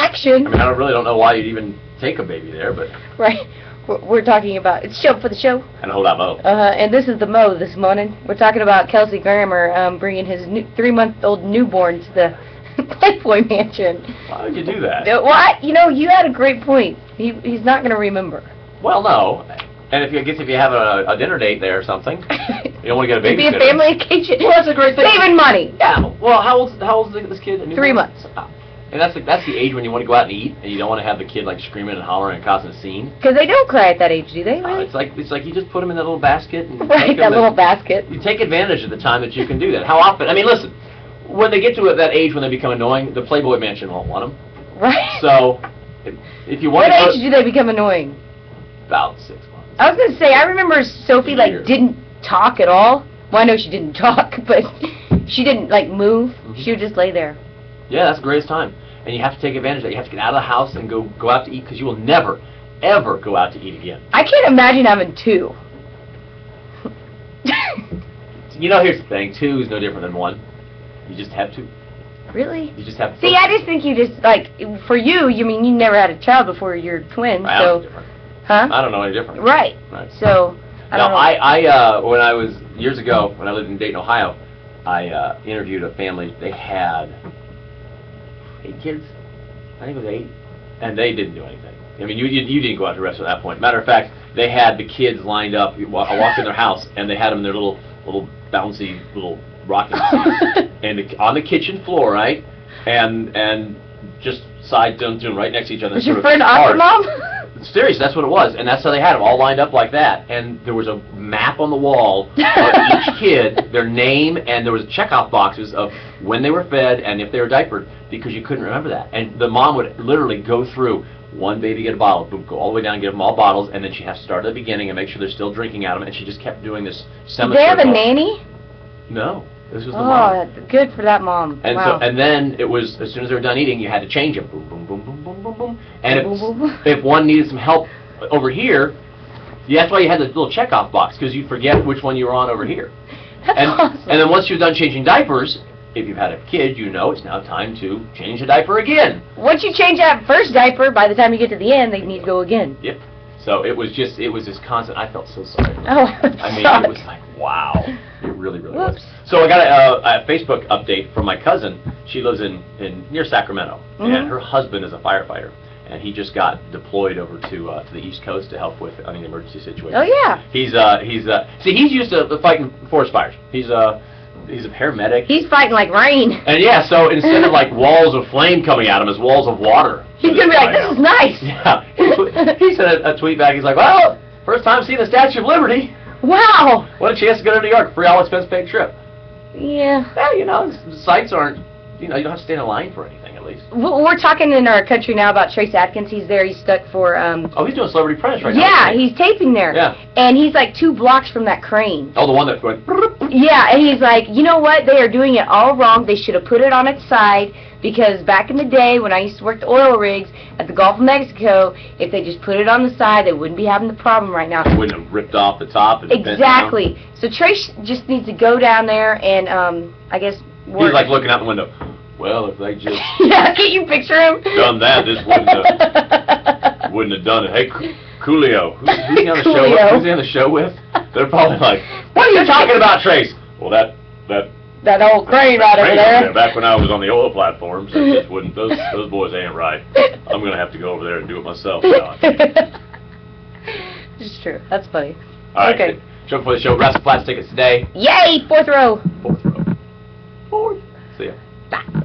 action. I mean, I really don't know why you'd even take a baby there, but... Right. We're talking about, it's show for the show. And hold that Mo. And this is the Mo this morning. We're talking about Kelsey Grammer bringing his 3-month-old newborn to the Playboy Mansion. Why would you do that? What? You know, you had a great point. He's not going to remember. Well, no. And if you have a dinner date there or something, you don't want to get a baby. It'd be a family occasion. Well, that's a great thing. Saving money. Yeah. Well, how old's this kid? 3 months. And that's the age when you want to go out and eat, and you don't want to have the kid like screaming and hollering and causing a scene. Because they don't cry at that age, do they? Really? It's like you just put them in that little basket. And right, that little basket. You take advantage of the time that you can do that. How often? I mean, listen, when they get to that age when they become annoying, the Playboy Mansion won't want them. Right. So, if you want what age do they become annoying? About 6 months. I was going to say, I remember Sophie didn't talk at all. Well, I know she didn't talk, but she didn't like move. She would just lay there. Yeah, that's the greatest time. And you have to take advantage of that. You have to get out of the house and go out to eat, because you will never, ever go out to eat again. I can't imagine having 2. You know, here's the thing. 2 is no different than 1. You just have 2. Really? You just have to. See, I just think you just, like, for you, mean, you never had a child before you're twins, I don't know any different. Huh? I don't know any different. Right. So, I don't know. I when I was, years ago, when I lived in Dayton, Ohio, I interviewed a family. They had 8 kids. I think it was 8. And they didn't do anything. I mean, you didn't go out to the restaurant at that point. Matter of fact, they had the kids lined up. I walked in their house, and they had them in their little bouncy little rocking seats and on the kitchen floor, right? And just side to them right next to each other. Was your friend awesome, Mom? Seriously, that's what it was, and that's how they had them all lined up like that. And there was a map on the wall of each kid, their name, and there was checkoff boxes of when they were fed and if they were diapered, because you couldn't remember that. And the mom would literally go through one baby, get a bottle, boom, go all the way down, give them all bottles, and then she has to start at the beginning and make sure they're still drinking out of them. And she just kept doing this semicircle. Did they have a nanny? No. This was the mom. Oh, good for that mom. And wow. and then it was, as soon as they were done eating, you had to change them. Boom, boom, boom, boom, boom, boom, boom. And if one needed some help over here, that's why you had the little checkoff box, because you forget which one you were on over here. That's awesome. And then once you're done changing diapers, if you've had a kid, you know it's now time to change the diaper again. Once you change that first diaper, by the time you get to the end, they need to go again. Yep. So it was this constant. I felt so sorry. Oh, I mean, it was like, wow. It really, really was. So I got a Facebook update from my cousin. She lives in near Sacramento, and her husband is a firefighter, and he just got deployed over to the East Coast to help with an emergency situation. Oh yeah. He's used to fighting forest fires. He's a paramedic. He's fighting like rain. And yeah, so instead of like walls of flame coming at him, it's walls of water. He's gonna be like, this is nice. Yeah. He sent a tweet back. He's like, well, first time seeing the Statue of Liberty. Wow. What a chance to go to New York. Free all expense paid trip. Yeah. Well, you know, the sites aren't, you don't have to stand in line for anything, at least. We're talking in our country now about Trace Adkins. He's there. He's stuck for, Oh, he's doing Celebrity Apprentice right now. Yeah, he's taping there. Yeah. And he's like 2 blocks from that crane. Oh, the one that's going... Yeah, and he's like, you know what? They are doing it all wrong. They should have put it on its side, because back in the day when I used to work the oil rigs at the Gulf of Mexico, if they just put it on the side, they wouldn't be having the problem right now. Wouldn't have ripped off the top. And exactly. So Trace just needs to go down there and, I guess, work. He's like looking out the window. Well, if they just... Yeah, can you picture him? Done that, this wouldn't have done it. Hey, Coolio. Who's he on the show with? Who's he on the show with? They're probably like, what are you talking about, Trace? Well, that old crane right over there. Back when I was on the oil platforms, I just wouldn't. Those boys ain't right. I'm gonna have to go over there and do it myself now. It's true. That's funny. All right. Okay. Show for the show. Wrestle Flats tickets today. Yay! 4th row. 4th row. 4th. See ya. Bye.